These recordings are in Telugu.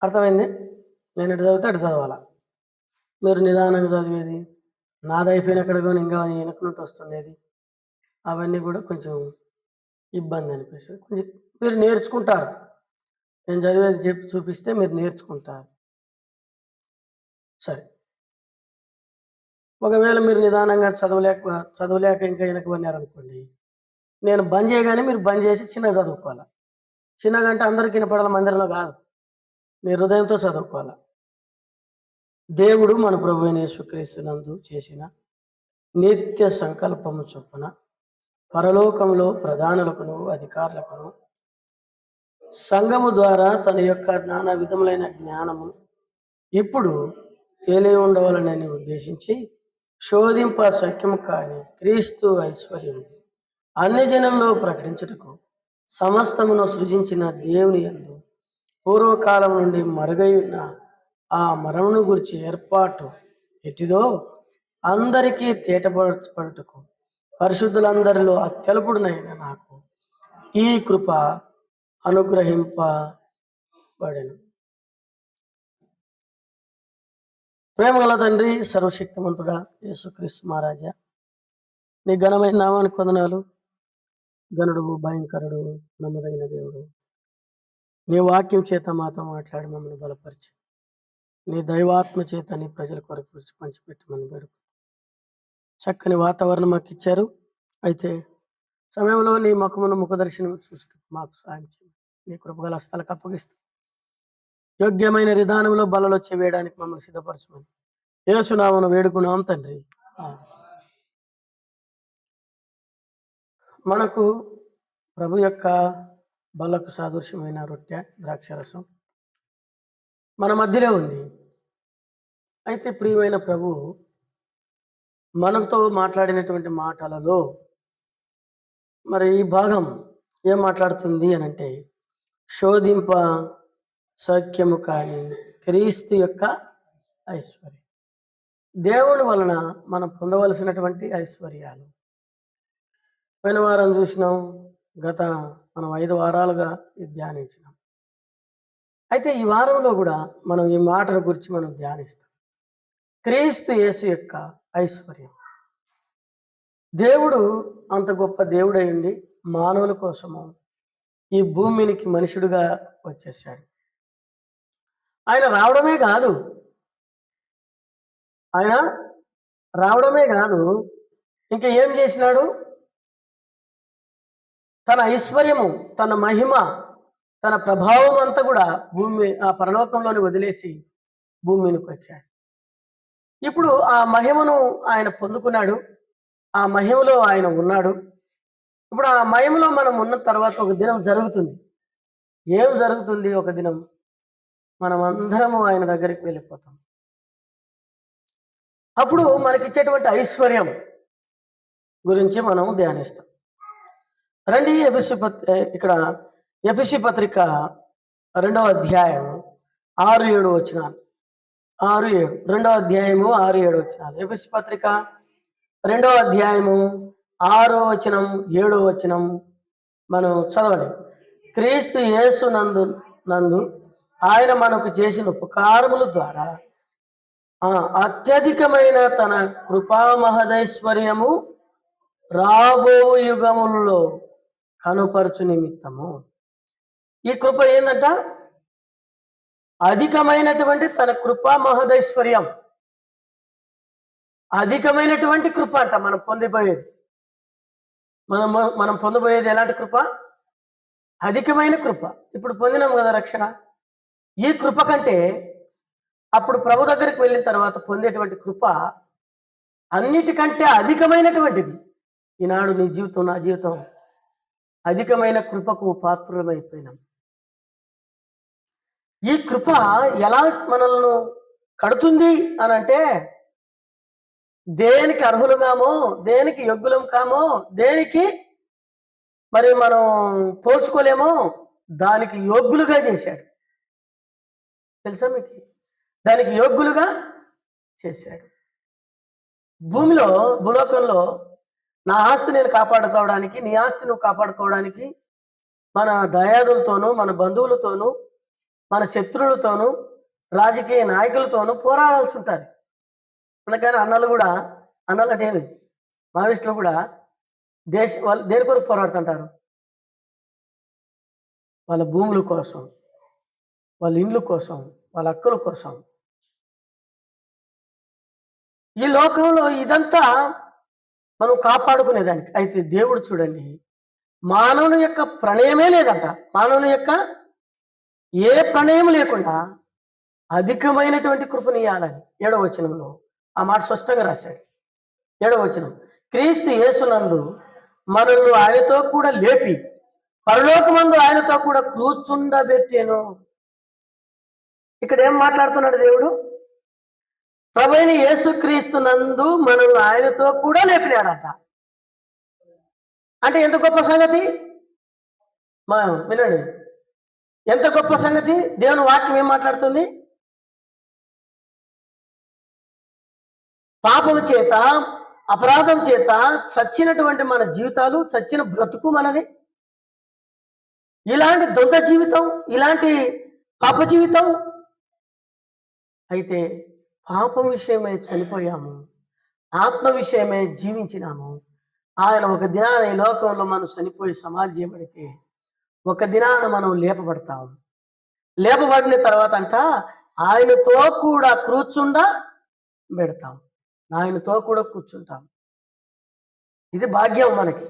అర్థమైంది? నేను ఎటు చదివితే అటు చదవాలా. మీరు నిదానంగా చదివేది, నాదయిపోయినక్కడ గాని ఇంకా వెనక నుండి వస్తుండేది. అవన్నీ కూడా కొంచెం ఇబ్బంది అనిపిస్తది. కొంచెం మీరు నేర్చుకుంటారు. నేను చదివేది చెప్పి చూపిస్తే మీరు నేర్చుకుంటారు. సరే. ఒకవేళ మీరు నిదానంగా చదవలేక ఇంకా వెనకబడినారనుకోండి. నేను బంద్ చేయగానే మీరు బంద్ చేసి చిన్నగా చదువుకోవాలా. చిన్నగా అంటే అందరికి వినపడాల మందిరంలో కాదు. మీ హృదయంతో చదువుకోవాలా. దేవుడు మన ప్రభువైన యేసుక్రీస్తునందు చేసిన నిత్య సంకల్పము చొప్పున పరలోకములో ప్రధానులకును, అధికారులకును సంఘము ద్వారా తన యొక్క నానా విధములైన జ్ఞానము ఇప్పుడు తెలియ ఉద్దేశించి శోధింప శక్యము కాని క్రీస్తు ఐశ్వర్యము అన్ని జనంలో ప్రకటించుటకు సమస్తమును సృజించిన దేవుని యందు పూర్వకాలం నుండి మరుగై ఉన్న ఆ మరణమును గురించి ఏర్పాటు ఎట్టిదో అందరికీ తేటపరచబడుటకు పరిశుద్ధులందరిలో అత్యల్పుడునైన నాకు ఈ కృప అనుగ్రహింపబడెను. ప్రేమగల తండ్రి, సర్వశక్తిమంతుడా, యేసుక్రీస్తు మహారాజా, నీ ఘనమైన నామానికి వందనాలు. గనుడు, భయంకరుడు, నమ్మదగిన దేవుడు, నీ వాక్యం చేత మాతో మాట్లాడి మమ్మల్ని బలపరిచి నీ దైవాత్మ చేత నీ ప్రజల కొరకు పంచిపెట్టమని వేడుకు. చక్కని వాతావరణం మాకు ఇచ్చారు. అయితే సమయంలో నీ ముఖమును ముఖదర్శనం చూస్తూ మాకు సాయం చేయండి. నీ కృపగల హస్తాలకు అప్పగిస్తూ యోగ్యమైన విధానంలో బలలో వేయడానికి మమ్మల్ని సిద్ధపరచమని యేసునామమున వేడుకున్నాం తండ్రి. మనకు ప్రభు యొక్క బలకు సాదృశ్యమైన రొట్టె, ద్రాక్షరసం మన మధ్యలో ఉంది. అయితే ప్రియమైన ప్రభు మనతో మాట్లాడినటువంటి మాటలలో మరి ఈ భాగం ఏం మాట్లాడుతుంది అని అంటే, శోధింప సఖ్యము కాని క్రీస్తు యొక్క ఐశ్వర్యం. దేవుని వలన మనం పొందవలసినటువంటి ఐశ్వర్యాలు పోయిన వారం చూసినాం. మనం 5 వారాలుగా ధ్యానించినాం. అయితే ఈ వారంలో కూడా మనం ఈ మాటల గురించి మనం ధ్యానిస్తాం. క్రీస్తు యేసు యొక్క ఐశ్వర్యం. దేవుడు అంత గొప్ప దేవుడై ఉండి మానవుల కోసము ఈ భూమికి మనుషుడుగా వచ్చేసాడు. ఆయన రావడమే కాదు ఇంకా ఏం చేసినాడు? తన ఐశ్వర్యము, తన మహిమ, తన ప్రభావం అంతా కూడా ఆ పరలోకంలోని వదిలేసి భూమికి వచ్చాడు. ఇప్పుడు ఆ మహిమను ఆయన పొందుకున్నాడు. ఆ మహిమలో ఆయన ఉన్నాడు. ఇప్పుడు ఆ మహిమలో మనం ఉన్న తర్వాత ఒక దినం జరుగుతుంది. ఏం జరుగుతుంది? ఒక దినం మనం అందరము ఆయన దగ్గరికి వెళ్ళిపోతాం. అప్పుడు మనకిచ్చేటువంటి ఐశ్వర్యం గురించి మనం ధ్యానిస్తాం. రండి, ఇక్కడ ఎఫెసీ పత్రిక 2వ అధ్యాయం 6-7 వచనాలు. 6-7 2వ అధ్యాయము 6-7 వచనాలు. ఎఫెసీ పత్రిక 2వ అధ్యాయము 6వ వచనం 7వ వచనం మనం చదవండి. క్రీస్తు యేసు నందు ఆయన మనకు చేసిన ఉపకారముల ద్వారా అత్యధికమైన తన కృపా మహదైశ్వర్యము రాబో యుగములలో కనుపరచు నిమిత్తము. ఈ కృప ఏందంట? అధికమైనటువంటి తన కృపా మహదైశ్వర్యం. అధికమైనటువంటి కృప అంట మనం పొందిపోయేది. మనం పొందబోయేది ఎలాంటి కృప? అధికమైన కృప. ఇప్పుడు పొందినాం కదా రక్షణ. ఈ కృప కంటే అప్పుడు ప్రభు దగ్గరికి వెళ్ళిన తర్వాత పొందేటువంటి కృప అన్నిటికంటే అధికమైనటువంటిది. ఈనాడు నీ జీవితం, నా జీవితం అధికమైన కృపకు పాత్రులమైపోయినాం. ఈ కృప ఎలా మనల్ని కడుతుంది అని అంటే, దేనికి అర్హులుగామో, దేనికి యోగ్యులం కామో, దేనికి మరి మనం పోల్చుకోలేమో దానికి యోగ్యులుగా చేశాడు. తెలుసా మీకు? దానికి యోగ్యులుగా చేశాడు. భూలోకంలో నా ఆస్తి నేను కాపాడుకోవడానికి, నీ ఆస్తి నువ్వు కాపాడుకోవడానికి మన దయాదులతోనూ మన బంధువులతోనూ మన శత్రువులతోనూ రాజకీయ నాయకులతోనూ పోరాడాల్సి ఉంటుంది. అందుకని అన్నలు అంటే ఏమి మావిస్టులు కూడా వాళ్ళు దేని కొరకు పోరాడుతుంటారు? వాళ్ళ భూముల కోసం, వాళ్ళ ఇండ్ల కోసం, వాళ్ళ హక్కుల కోసం. ఈ లోకంలో ఇదంతా మనం కాపాడుకునేదానికి. అయితే దేవుడు చూడండి, మానవుని యొక్క ప్రణయమే లేదంట. మానవుని యొక్క ఏ ప్రణయం లేకుండా అధికమైనటువంటి కృపనియాలని 7వ వచనంలో ఆ మాట స్పష్టంగా రాశాడు. 7వ వచనం, క్రీస్తు యేసునందు మనల్ని ఆయనతో కూడా లేపి పరలోకమందు ఆయనతో కూడా కూర్చుండబెట్టెను. ఇక్కడ ఏం మాట్లాడుతున్నాడు దేవుడు? ప్రభువైన యేసుక్రీస్తు నందు మనల్ని ఆయనతో కూడా లేపినాడట. అంటే ఎంత గొప్ప సంగతి! వినండి, ఎంత గొప్ప సంగతి! దేవుని వాక్యం ఏం మాట్లాడుతుంది? పాపం చేత, అపరాధం చేత చచ్చినటువంటి మన జీవితాలు, చచ్చిన బ్రతుకు మనది. ఇలాంటి దొంగ జీవితం, ఇలాంటి పాప జీవితం. అయితే పాపం విషయమై చనిపోయాము, ఆత్మ విషయమై జీవించినాము. ఆయన ఒక దినాన ఈ లోకంలో మనం చనిపోయి సమాధి చేయబడితే ఒక దినాన మనం లేపబడతాం. లేపబడిన తర్వాత ఆయనతో కూడా పెడతాం, ఆయనతో కూడా కూర్చుంటాం. ఇది భాగ్యం మనకి,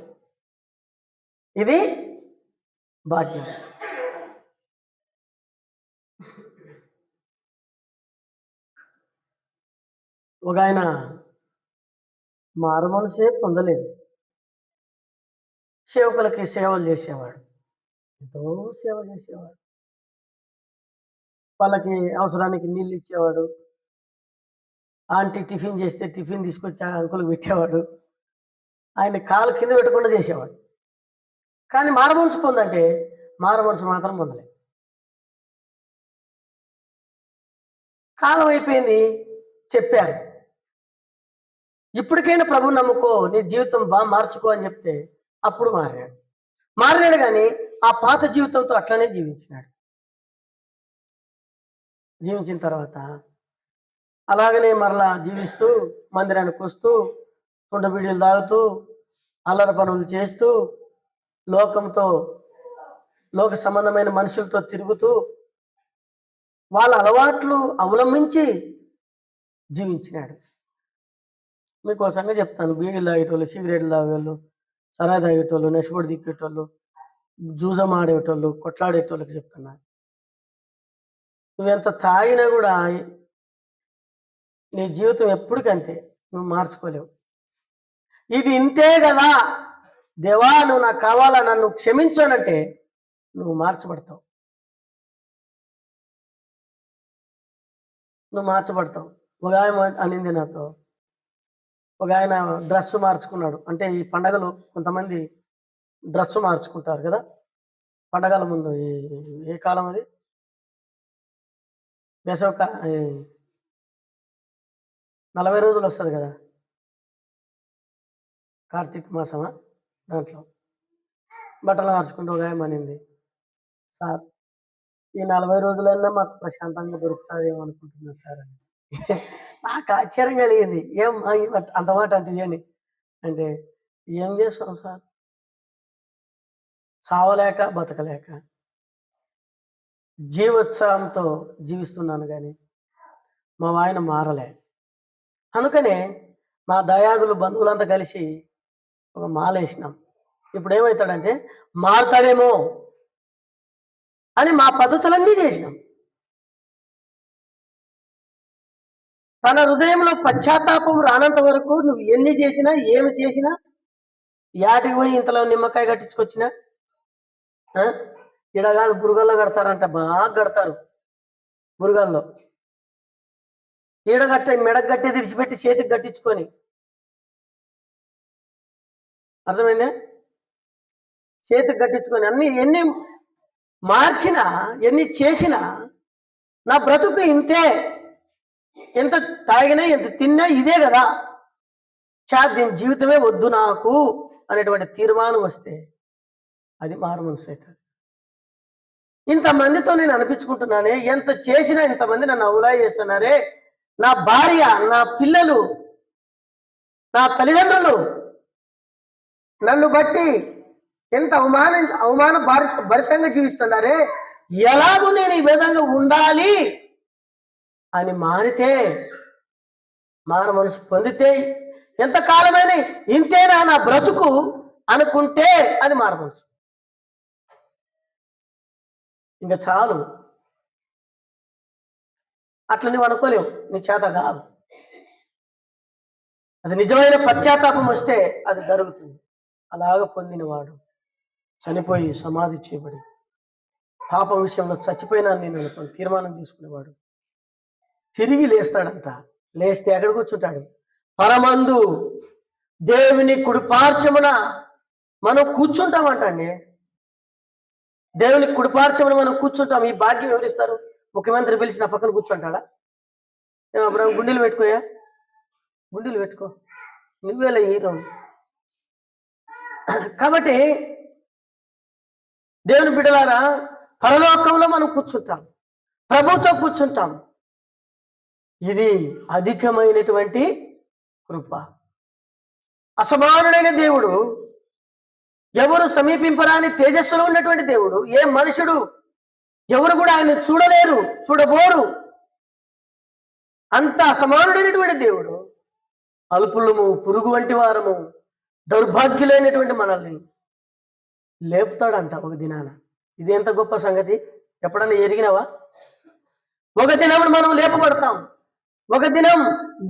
ఇది భాగ్యం. ఒక ఆయన మారు మనసే పొందలేదు, సేవకులకి సేవలు చేసేవాడు, ఎంతో సేవ చేసేవాడు, వాళ్ళకి అవసరానికి నీళ్ళు ఇచ్చేవాడు, ఆంటీ టిఫిన్ చేస్తే టిఫిన్ తీసుకొచ్చి అంకులకు పెట్టేవాడు, ఆయన కాలు కింద పెట్టకుండా చేసేవాడు. కానీ మారు మనసు పొందంటే మారు మనసు మాత్రం పొందలేదు. కాలం అయిపోయింది, చెప్పారు, ఇప్పటికైనా ప్రభు నమ్ముకో, నీ జీవితం బాగా మార్చుకో అని చెప్తే అప్పుడు మారినాడు కానీ ఆ పాత జీవితంతో అట్లనే జీవించినాడు. జీవించిన తర్వాత అలాగనే మరలా జీవిస్తూ మందిరానికి వస్తూ తుండబీడీలు తాగుతూ అల్లరి పనులు చేస్తూ లోక సంబంధమైన మనుషులతో తిరుగుతూ వాళ్ళ అలవాట్లు అవలంబించి జీవించినాడు. మీకు ఒక సంగతి చెప్తాను. బీడీలు తాగేటోళ్ళు, సిగరెట్లు తాగేవాళ్ళు, సరాయి తాగేటోళ్ళు, నెసిపొడి దిక్కేటోళ్ళు, జూజం ఆడేటోళ్ళు, కొట్లాడేటోళ్ళకి చెప్తున్నా, నువ్వెంత తాగినా కూడా నీ జీవితం ఎప్పటికంతే, నువ్వు మార్చుకోలేవు. ఇది ఇంతే కదా, దేవా నువ్వు నాకు కావాలా, నన్ను క్షమించానంటే నువ్వు మార్చబడతావు, ఒక ఆయన అనింది నాతో, ఒక ఆయన డ్రెస్ మార్చుకున్నాడు. అంటే ఈ పండగలు కొంతమంది డ్రెస్ మార్చుకుంటారు కదా పండగల ముందు. ఏ కాలం అది? వేసవ 40 రోజులు వస్తుంది కదా, కార్తీక మాసమా, దాంట్లో బట్టలు మార్చుకుంటూ ఒక ఆయన అనింది, సార్ ఈ 40 రోజులైనా మాకు ప్రశాంతంగా దొరుకుతుందేమో అనుకుంటున్నా సార్ అని. నాకు ఆశ్చర్యం కలిగింది, ఏం అంత మాట అంటే అని. అంటే ఏం చేస్తాం సార్, చావలేక బతకలేక జీవోత్సాహంతో జీవిస్తున్నాను కానీ మా ఆయన మారలే. అందుకనే మా దయాదులు బంధువులంతా కలిసి ఒక మాల వేసినాం. ఇప్పుడు ఏమవుతాడంటే మారతాడేమో అని మా పద్ధతులన్నీ చేసినాం. తన హృదయంలో పశ్చాత్తాపం రానంత వరకు నువ్వు ఎన్ని చేసినా, ఏమి చేసినా, యాటికి పోయి ఇంతలో నిమ్మకాయ కట్టించుకొచ్చినా, ఈడ కాదు బురుగల్లో కడతారంట, బాగా కడతారు బురుగల్లో. ఈడ మెడకు గట్టే విడిచిపెట్టి చేతికి కట్టించుకొని, అర్థమైందే, చేతికి కట్టించుకొని ఎన్ని మార్చినా, ఎన్ని చేసినా నా బ్రతుకు ఇంతే, ఎంత తాగినా ఎంత తిన్నా ఇదే కదా, దీని జీవితమే వద్దు నాకు అనేటువంటి తీర్మానం వస్తే అది మారు మనసు అవుతుంది. ఇంతమందితో నేను అనిపించుకుంటున్నానే, ఎంత చేసినా ఇంతమంది నన్ను అవులా చేస్తున్నారే, నా భార్య, నా పిల్లలు, నా తల్లిదండ్రులు నన్ను బట్టి ఎంత అవమాన భరితంగా జీవిస్తున్నారే, ఎలాగూ నేను ఈ విధంగా ఉండాలి అని మార మనసు పొందితే, ఎంతకాలమైన ఇంతేనా నా బ్రతుకు అనుకుంటే అది మార మనసు. ఇంకా చాలు, అట్లా నువ్వు అనుకోలేవు, నీ చేత కాదు. అది నిజమైన పశ్చాత్తాపం వస్తే అది జరుగుతుంది. అలాగ పొందినవాడు చనిపోయి సమాధి చేయబడి పాపం విషయంలో చచ్చిపోయినా నేను అనుకోని తీర్మానం తీసుకునేవాడు తిరిగి లేస్తాడంట. లేస్తే ఎక్కడ కూర్చుంటాడు? పరమందు దేవుని కుడిపార్శ్వమున మనం కూర్చుంటామంటండి. దేవుని కుడిపార్శ్వమున మనం కూర్చుంటాం. ఈ భాగ్యం ఎవరిస్తారు? ముఖ్యమంత్రి పిలిచి నా పక్కన కూర్చుంటాడా? అప్పుడు గుండెలు పెట్టుకోయా, గుండెలు పెట్టుకో, నువ్వేలా హీరో. కాబట్టి దేవుని బిడ్డలారా, పరలోకంలో మనం కూర్చుంటాం, ప్రభుతో కూర్చుంటాం. ఇది అధికమైనటువంటి కృప. అసమానుడైన దేవుడు, ఎవరు సమీపింపరాని తేజస్సులో ఉన్నటువంటి దేవుడు, ఏ మనుషుడు ఎవరు కూడా ఆయన చూడలేరు, చూడబోరు. అంత అసమానుడైనటువంటి దేవుడు అల్పులము, పురుగు వంటి వారము, దౌర్భాగ్యులైనటువంటి మనల్ని లేపుతాడంట ఒక దినాన. ఇది ఎంత గొప్ప సంగతి! ఎప్పుడన్నా ఎరిగినావా? ఒక దినం మనం లేపబడతాం, ఒక దినం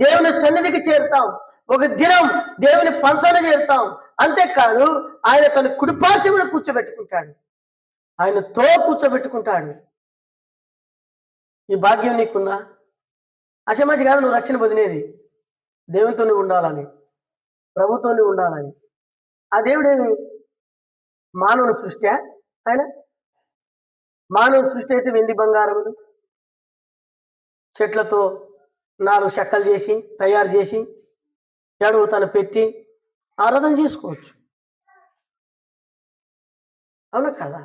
దేవుని సన్నిధికి చేరుతాం, ఒక దినం దేవుని పంచన చేరుతాం. అంతేకాదు, ఆయన తన కుడిపార్శ్వమున కూర్చోబెట్టుకుంటాడు, ఆయనతో కూర్చోబెట్టుకుంటాడు. ఈ భాగ్యం నీకుందా? అసమాసి కాదు నువ్వు రక్షణ పొందినేది, దేవునితో నువ్వు ఉండాలని, ప్రభుతో నువ్వు ఉండాలని. ఆ దేవుడేమి మానవుని సృష్టి? ఆయన మానవ సృష్టి అయితే వెండి బంగారములు చెట్లతో 4 చెక్కలు చేసి తయారు చేసి ఎడవు తను పెట్టి ఆరాధన చేసుకోవచ్చు. అవునా కదా?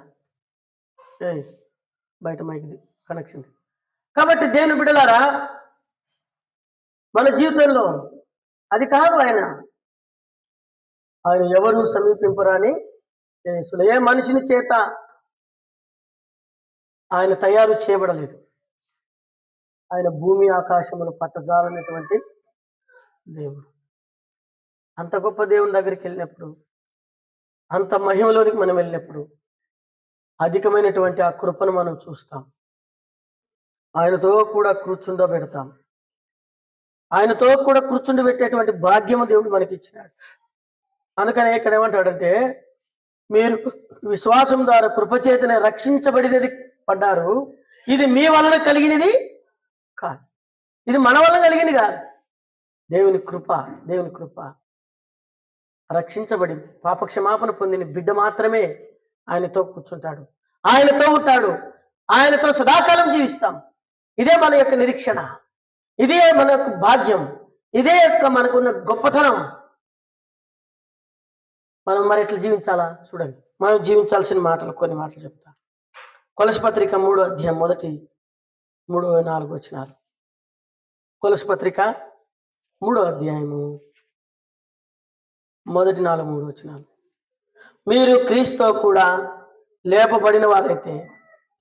బయట మైకి కనెక్షన్. కాబట్టి దేవుని బిడ్డలారా, మన జీవితంలో అది కాదు. ఆయన ఎవరు సమీపింపరాని ఏ మనిషిని చేత ఆయన తయారు చేయబడలేదు. ఆయన భూమి ఆకాశములు పట్టజాలనేటువంటి దేవుడు. అంత గొప్ప దేవుని దగ్గరికి వెళ్ళినప్పుడు, అంత మహిమలోనికి మనం వెళ్ళినప్పుడు అధికమైనటువంటి ఆ కృపను మనం చూస్తాం. ఆయనతో కూడా కూర్చుండబెడతాం. ఆయనతో కూడా కూర్చుండబెట్టేటువంటి భాగ్యము దేవుడు మనకి ఇచ్చినాడు. అందుకనే ఇక్కడ ఏమంటాడంటే, మీరు విశ్వాసం ద్వారా కృపచేతనే రక్షించబడినది పడ్డారు. ఇది మీ వలన కలిగినది కాదు, ఇది మన వలన కలిగింది కాదు. దేవుని కృప, దేవుని కృప. రక్షించబడి పాపక్షమాపణ పొందిన బిడ్డ మాత్రమే ఆయనతో కూర్చుంటాడు, ఆయనతో ఉంటాడు, ఆయనతో సదాకాలం జీవిస్తాం. ఇదే మన యొక్క నిరీక్షణ, ఇదే మన యొక్క భాగ్యం, ఇదే యొక్క మనకున్న గొప్పతనం. మనం మరి ఎట్లా జీవించాలా చూడండి. మనం జీవించాల్సిన మాటలు, కొన్ని మాటలు చెప్తా. కొలస్సీ పత్రిక 3వ అధ్యాయం 3-4 వచనాలు. కొలస్సీ పత్రిక 3వ అధ్యాయము 1-4-3 వచనాలు. మీరు క్రీస్తుతో కూడా లేపబడిన వారైతే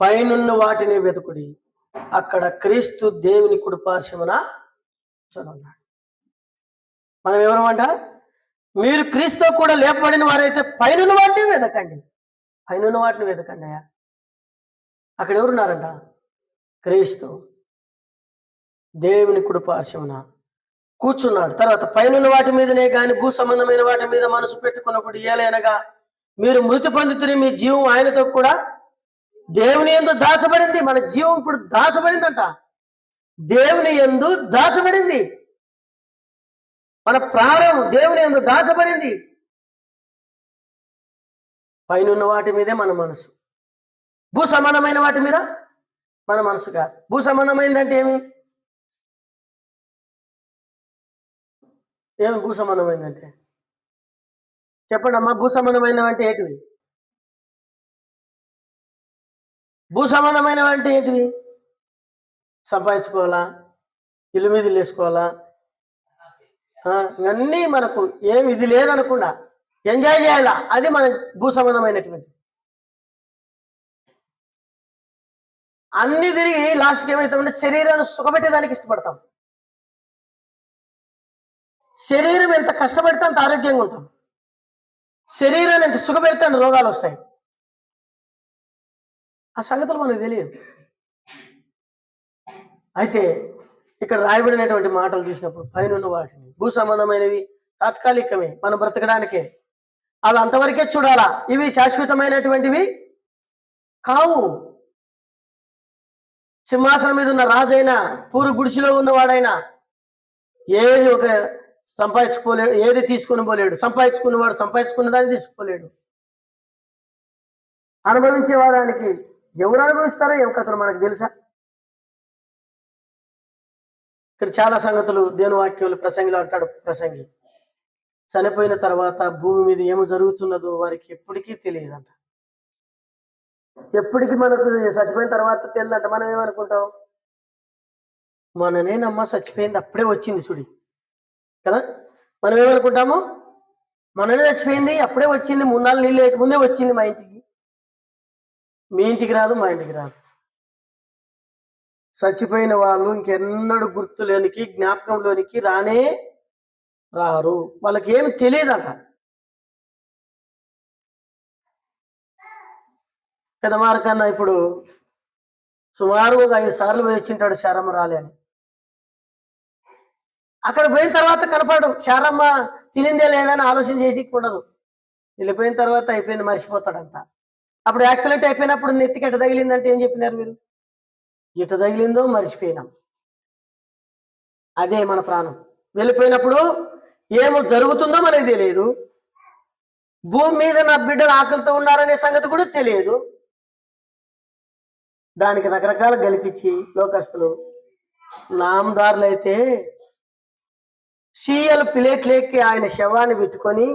పైనున్న వాటిని వెతుకుడి, అక్కడ క్రీస్తు దేవుని కుడిపార్శ్వమున కూర్చొనున్నాడు. మనం ఎవరమంట? మీరు క్రీస్తుతో కూడా లేపబడిన వారైతే పైనున్న వాటిని వెతకండి, పైనున్న వాటిని వెతకండి. అక్కడ ఎవరున్నారంట? క్రీస్తు దేవుని కుడిపార్శ్వమున కూర్చున్నాడు. తర్వాత పైనున్న వాటి మీదనే కానీ భూ సంబంధమైన వాటి మీద మనసు పెట్టుకున్నప్పుడు ఏలైనగా మీరు మృతి పొందుతున్న మీ జీవం ఆయనతో కూడా దేవుని యందు దాచబడింది. మన జీవం ఇప్పుడు దాచబడిందంట, దేవుని యందు దాచబడింది. మన ప్రాణం దేవుని యందు దాచబడింది. పైనున్న వాటి మీదే మన మనసు, భూ సంబంధమైన వాటి మీద మన మనసు కాదు. భూ సంబంధమైందంటే ఏమి భూ సంబంధమైందంటే చెప్పండి అమ్మా. భూ సంబంధమైన అంటే ఏంటివి? భూ సంబంధమైనవి అంటే ఏంటివి? సంపాదించుకోవాలా, ఇల్లు మీద ఇల్లు వేసుకోవాలా, ఇవన్నీ మనకు ఏమి ఇది లేదనకుండా ఎంజాయ్ చేయాలా, అది మన భూ సంబంధమైనటువంటి. అన్ని తిరిగి లాస్ట్కి ఏమవుతామంటే శరీరాన్ని సుఖపెట్టేదానికి ఇష్టపడతాం. శరీరం ఎంత కష్టపడితే అంత ఆరోగ్యంగా ఉంటాం. శరీరాన్ని ఎంత సుఖపెడితే అంత రోగాలు వస్తాయి. ఆ సంగతులు మనకు తెలియదు. అయితే ఇక్కడ రాయబడినటువంటి మాటలు చూసినప్పుడు పైన వాటిని భూ సంబంధమైనవి తాత్కాలికమే, మనం బ్రతకడానికే, అవి అంతవరకే చూడాలా. ఇవి శాశ్వతమైనటువంటివి కావు. సింహాసనం మీద ఉన్న రాజైనా, పూరు గుడిసిలో ఉన్నవాడైనా ఏది ఒక సంపాదించుకోలేడు, ఏది తీసుకుని పోలేడు. సంపాదించుకున్నవాడు సంపాదించుకున్న దాన్ని తీసుకుపోలేడు. అనుభవించేవాడానికి ఎవరు అనుభవిస్తారో ఏం కథలు మనకు తెలుసా? ఇక్కడ చాలా సంగతులు దేవుని వాక్యంలో ప్రసంగిలో అంటాడు ప్రసంగి, చనిపోయిన తర్వాత భూమి మీద ఏమి జరుగుతున్నదో వారికి ఎప్పటికీ తెలియదంట. ఎప్పటికీ మనకు చచ్చిపోయిన తర్వాత తెలియదంట. మనం ఏమనుకుంటాం? మననేనమ్మ చచ్చిపోయింది, అప్పుడే వచ్చింది చూడి కదా. మనం ఏమనుకుంటాము? మననే చచ్చిపోయింది, అప్పుడే వచ్చింది, 3-4 నీళ్ళు లేకముందే వచ్చింది మా ఇంటికి. మీ ఇంటికి రాదు, మా ఇంటికి రాదు. చచ్చిపోయిన వాళ్ళు ఇంకెన్నడూ గుర్తులోనికి, జ్ఞాపకంలోనికి రానే రారు. వాళ్ళకి ఏమి తెలియదంట. పెదమారకన్నా ఇప్పుడు సుమారు ఒక 5 సార్లు పోయి వచ్చింటాడు శారమ్మ రాలే అని. అక్కడ పోయిన తర్వాత కనపడు, శారమ్మ తినిందే లేదని ఆలోచన చేసి ఉండదు. వెళ్ళిపోయిన తర్వాత అయిపోయింది, మర్చిపోతాడంతా. అప్పుడు యాక్సిడెంట్ అయిపోయినప్పుడు నెత్తికి ఎట తగిలిందంటే ఏం చెప్పినారు మీరు? ఎట తగిలిందో మర్చిపోయినాం. అదే మన ప్రాణం. వెళ్ళిపోయినప్పుడు ఏమో జరుగుతుందో మనకి తెలియదు. భూమి మీద నా బిడ్డలు ఆకలితో ఉన్నారనే సంగతి కూడా తెలియదు. దానికి రకరకాల గెలిపించి లోకస్తులు నామదారులు అయితే సీఎల్ ప్లేట్లేకి ఆయన శవాన్ని పెట్టుకొని,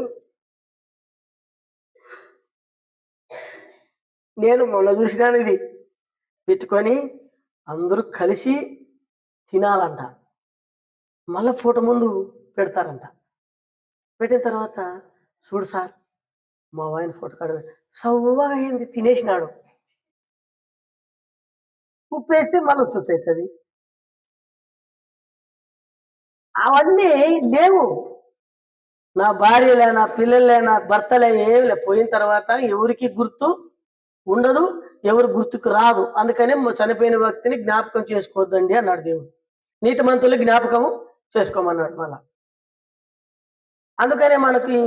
నేను మొన్న చూసినాను, ఇది పెట్టుకొని అందరూ కలిసి తినాలంట. మళ్ళీ ఫోటో ముందు పెడతారంట. పెట్టిన తర్వాత చూడు సార్ మా ఆయన ఫోటో కాడ సవ్వగా అయింది, తినేసినాడు. ఉప్పు వేస్తే మళ్ళీ ఉచ్చు అవుతుంది. అవన్నీ లేవు. నా భార్యలే, నా పిల్లలే, నా భర్తలే ఏమి లే. పోయిన తర్వాత ఎవరికి గుర్తు ఉండదు, ఎవరు గుర్తుకు రాదు. అందుకనే చనిపోయిన వ్యక్తిని జ్ఞాపకం చేసుకోవద్దండి అన్నాడు దేవుడు. నీతిమంతులు జ్ఞాపకము చేసుకోమన్నాడు. మళ్ళా అందుకనే మనకి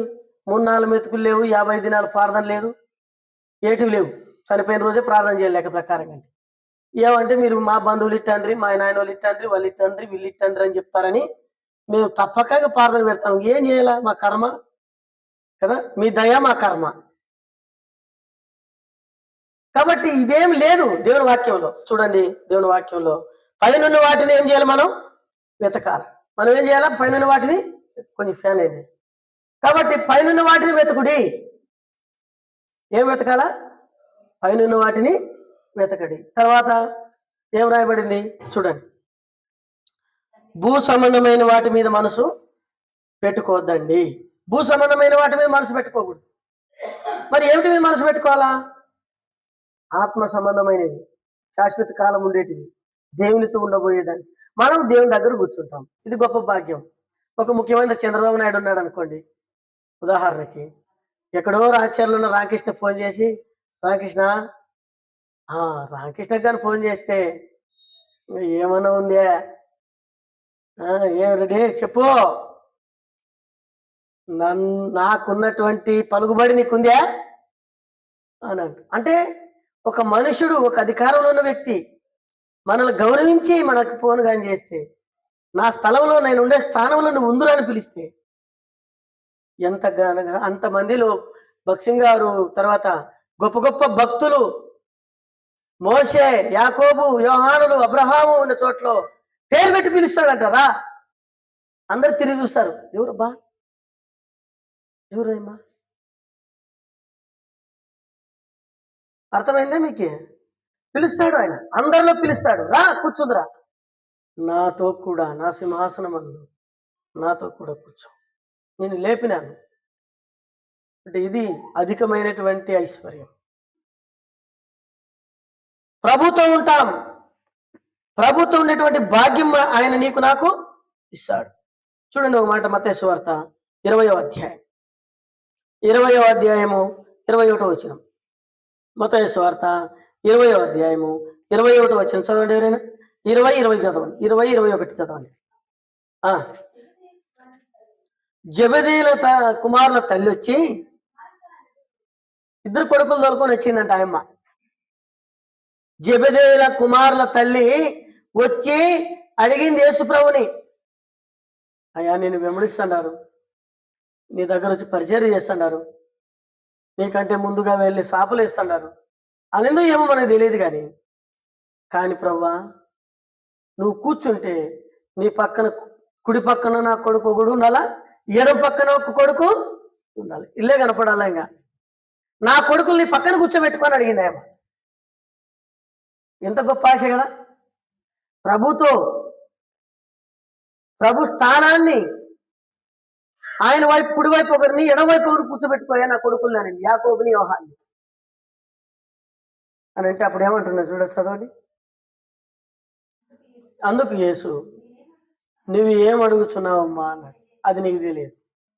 3-4 మెతుకులు లేవు, 50 దినాలు ప్రార్థన లేదు, ఏటివి లేవు. చనిపోయిన రోజే ప్రార్థన చేయలేక ప్రకారంగా. ఏమంటే మీరు మా బంధువులు ఇట్టండ్రి, మా నాయన వాళ్ళు ఇట్టండ్రి, వాళ్ళు ఇట్టండ్రి, వీళ్ళు ఇట్టండ్రి అని చెప్తారని మేము తప్పక ప్రార్థన పెడతాం. ఏం చేయాలా? మా కర్మ కదా, మీ దయ మా కర్మ. కాబట్టి ఇదేం లేదు దేవుని వాక్యంలో. చూడండి, దేవుని వాక్యంలో పైనున్న వాటిని ఏం చేయాలి? మనం వెతకాలి. మనం ఏం చేయాలా? పైనున్న వాటిని, కొంచెం ఫ్యాన్ అయింది కాబట్టి పైనున్న వాటిని వెతుకుడి. ఏం వెతకాలా? పైనున్న వాటిని వెతకడి. తర్వాత ఏం రాయబడింది చూడండి, భూ సంబంధమైన వాటి మీద మనసు పెట్టుకోవద్దండి. భూ సంబంధమైన వాటి మీద మనసు పెట్టుకోకూడదు. మరి ఏమిటి మీద మనసు పెట్టుకోవాలా? ఆత్మ సంబంధమైనవి, శాశ్వత కాలం ఉండేటివి, దేవునితో ఉండబోయేదాన్ని. మనం దేవుని దగ్గర కూర్చుంటాం. ఇది గొప్ప భాగ్యం. ఒక ముఖ్యమంత్రి చంద్రబాబు నాయుడు ఉన్నాడు అనుకోండి, ఉదాహరణకి. ఎక్కడో రాజచర్లో ఉన్న రామకృష్ణ ఫోన్ చేసి, రామకృష్ణ రామకృష్ణ గారిని ఫోన్ చేస్తే ఏమన్నా ఉందే, ఏం రెడీ చెప్పు, నాకున్నటువంటి పలుకుబడి నీకుందా అని అంటే ఒక మనుషుడు, ఒక అధికారంలో ఉన్న వ్యక్తి మనల్ని గౌరవించి మనకు ఫోన్ కానీ చేస్తే, నా స్థలంలో నేను ఉండే స్థానంలో నువ్వు ఉందులని పిలిస్తే ఎంత అంతమందిలో భక్సింగ్ గారు తర్వాత గొప్ప గొప్ప భక్తులు మోషే, యాకోబు, యోహానులు, అబ్రహాము ఉన్న చోట్ల పేరు పెట్టి పిలుస్తాడంటారా? అందరు తిరిగి చూస్తారు, ఎవరబ్బా, ఎవరేమ్మా? అర్థమైందా మీకు? పిలుస్తాడు ఆయన, అందరిలో పిలుస్తాడు, రా కూర్చుందిరా, నాతో కూడా నా సింహాసనం అందు నాతో కూడా కూర్చో, నేను లేపినాను. అంటే ఇది అధికమైనటువంటి ఐశ్వర్యం. ప్రభుతో ఉంటాం, ప్రభుతో ఉండేటువంటి భాగ్యం ఆయన నీకు నాకు ఇస్తాడు. చూడండి ఒక మాట, మత్తయి సువార్త 20వ అధ్యాయం 21వ వచనం. మత్తయి సువార్త 20వ అధ్యాయము 21వ వచనం చదవండి ఎవరైనా. 20 చదవండి, 21 చదవండి. జెబెదీల కుమారుల తల్లి వచ్చి, ఇద్దరు కొడుకులు తోలుకొని వచ్చిందంట ఆయమ్మ. జెబెదీల కుమారుల తల్లి వచ్చి అడిగింది యేసుప్రభుని, అయ్యా నేను వెంబడిస్తున్నారు, నీ దగ్గర వచ్చి పరిచర్య చేస్తున్నారు, నీకంటే ముందుగా వెళ్ళి సాపులు వేస్తున్నారు, అదెందో ఏమో మనకు తెలియదు కానీ ప్రభువా నువ్వు కూర్చుంటే నీ పక్కన కుడి పక్కన నా కొడుకు ఒకడు ఉండాలా, ఎడమ పక్కన ఒక కొడుకు ఉండాలి, ఇల్లే కనపడాలా, ఇంకా నా కొడుకులు నీ పక్కన కూర్చోబెట్టుకొని అడిగింది ఏమో. ఎంత గొప్ప ఆశ కదా. ప్రభు స్థానాన్ని ఆయన వైపు కుడివైపు ఒకరిని ఎడమవైపు ఒకరు కూర్చోబెట్టుకోయా నా కొడుకుల్ని అని, యాకోబుని యోహాన్ని అని అంటే అప్పుడు ఏమంటున్నా చూడ చదవండి. అందుకు యేసు, నువ్వు ఏం అడుగుతున్నావమ్మా అన్నాడు. అది నీకు తెలియదు.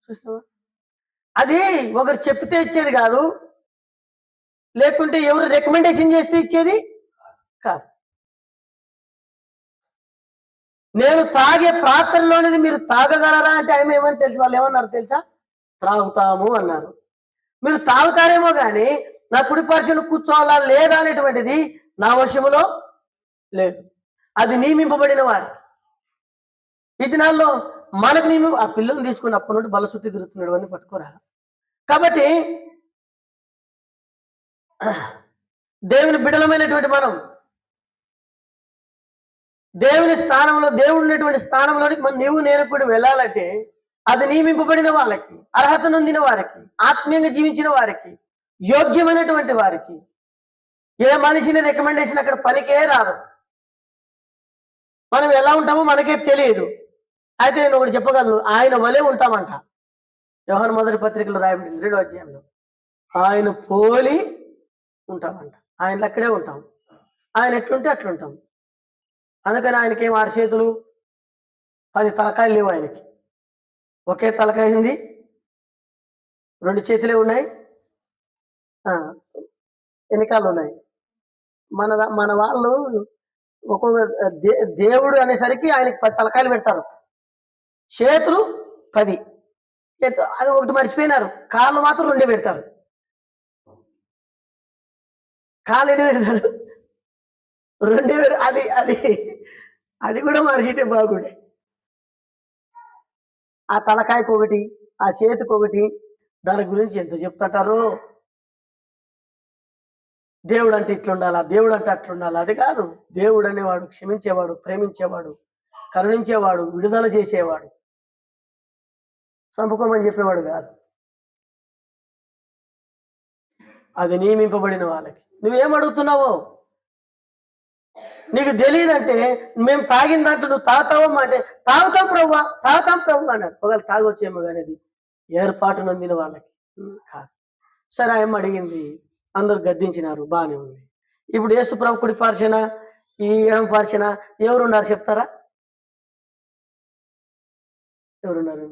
చూసినావా, అది ఒకరు చెప్తే ఇచ్చేది కాదు, లేకుంటే ఎవరు రికమెండేషన్ చేస్తే ఇచ్చేది కాదు. నేను తాగే పాత్రలోనిది మీరు తాగగలరా అంటే ఆయన ఏమని తెలుసు, వాళ్ళు ఏమన్నారు తెలుసా, త్రాగుతాము అన్నారు. మీరు తాగుతారేమో కానీ నా కుడి పర్సను కూర్చోవాలా లేదా అనేటువంటిది నా వశములో లేదు, అది నియమింపబడిన వారికి. ఈ దినాల్లో మనకు ఆ పిల్లల్ని తీసుకుని అప్పటి నుండి బలసుత్తి తిరుగుతున్నాడు అని పట్టుకోరా. కాబట్టి దేవుని బిడలమైనటువంటి మనం దేవుని స్థానంలో, దేవుడు ఉన్నటువంటి స్థానంలోనికి నీవు నేను కూడా వెళ్ళాలంటే అది నియమింపబడిన వాళ్ళకి, అర్హత నొందిన వారికి, ఆత్మీయంగా జీవించిన వారికి, యోగ్యమైనటువంటి వారికి. ఏ మనిషిని రికమెండేషన్ అక్కడ పనికే రాదు. మనం ఎలా ఉంటామో మనకే తెలియదు. అయితే నేను ఒకటి చెప్పగలను, ఆయన వలే ఉంటామంట. యోహాను మొదటి పత్రికలో రాయబడింది 2వ అధ్యాయంలో, ఆయన పోలి ఉంటామంట. ఆయన అక్కడే ఉంటాం, ఆయన ఎట్లుంటే అట్లుంటాం. అందుకని ఆయనకేం 6 చేతులు 10 తలకాయలు లేవు, ఆయనకి ఒకే తలకాయ ఉంది, 2 చేతులే ఉన్నాయి, వెనకాలు ఉన్నాయి. మన వాళ్ళు ఒక్కొక్క దేవుడు అనేసరికి ఆయనకి 10 తలకాయలు పెడతారు, చేతులు 10. అది ఒకటి మర్చిపోయినారు, కాళ్ళు మాత్రం 2 పెడతారు. కాళ్ళు ఎన్ని పెడతారు, 2. అది అది అది కూడా మనిషిటే బాగుండే. ఆ తలకాయకు ఒకటి, ఆ చేతికి ఒకటి, దాని గురించి ఎంత చెప్తుంటారు. దేవుడు అంటే ఇట్లుండాలా, దేవుడు అంటే అట్లుండాలా. అది కాదు. దేవుడు అనేవాడు క్షమించేవాడు, ప్రేమించేవాడు, కరుణించేవాడు, విడుదల చేసేవాడు, చంపుకోమని చెప్పేవాడు కాదు. అది నియమింపబడిన వాళ్ళకి. నువ్వేం అడుగుతున్నావో నీకు తెలియదంటే, మేము తాగిన దాంట్లో నువ్వు తాగుతావమ్మా అంటే తాగుతాం ప్రభు అన్నాడు. ఒకవేళ తాగొచ్చేమో కానీ అది ఏర్పాటు నొందిన వాళ్ళకి కాదు. సరే, ఆయమ్మ అడిగింది, అందరూ గద్దించినారు, బాగానే ఉంది. ఇప్పుడు యేసు ప్రభు కుడి పార్శ్వన, ఈ ఎడమ పార్శ్వన ఎవరున్నారు చెప్తారా? ఎవరున్నారు?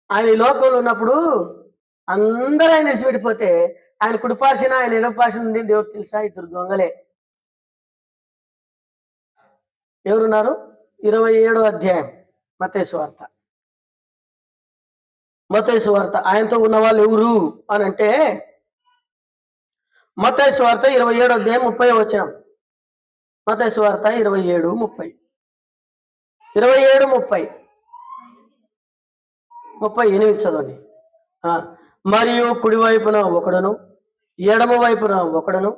ఆయన ఈ లోకంలో ఉన్నప్పుడు అందరూ ఆయన విడిచిపెట్టిపోతే ఆయన కుడి పార్శ్వన, ఆయన ఎడమ పార్శ్వన నుండి దేవుడు తెలుసా? 2 దొంగలే. ఎవరున్నారు? 27వ అధ్యాయం మత్తయి సువార్త. ఆయనతో ఉన్న వాళ్ళు ఎవరు అని అంటే, మత్తయి సువార్త 27వ అధ్యాయం 30వ వచనం. మత్తయి సువార్త 27:30. 38 చదవండి. మరియు కుడివైపున ఒకడును ఎడమ వైపున ఒకడును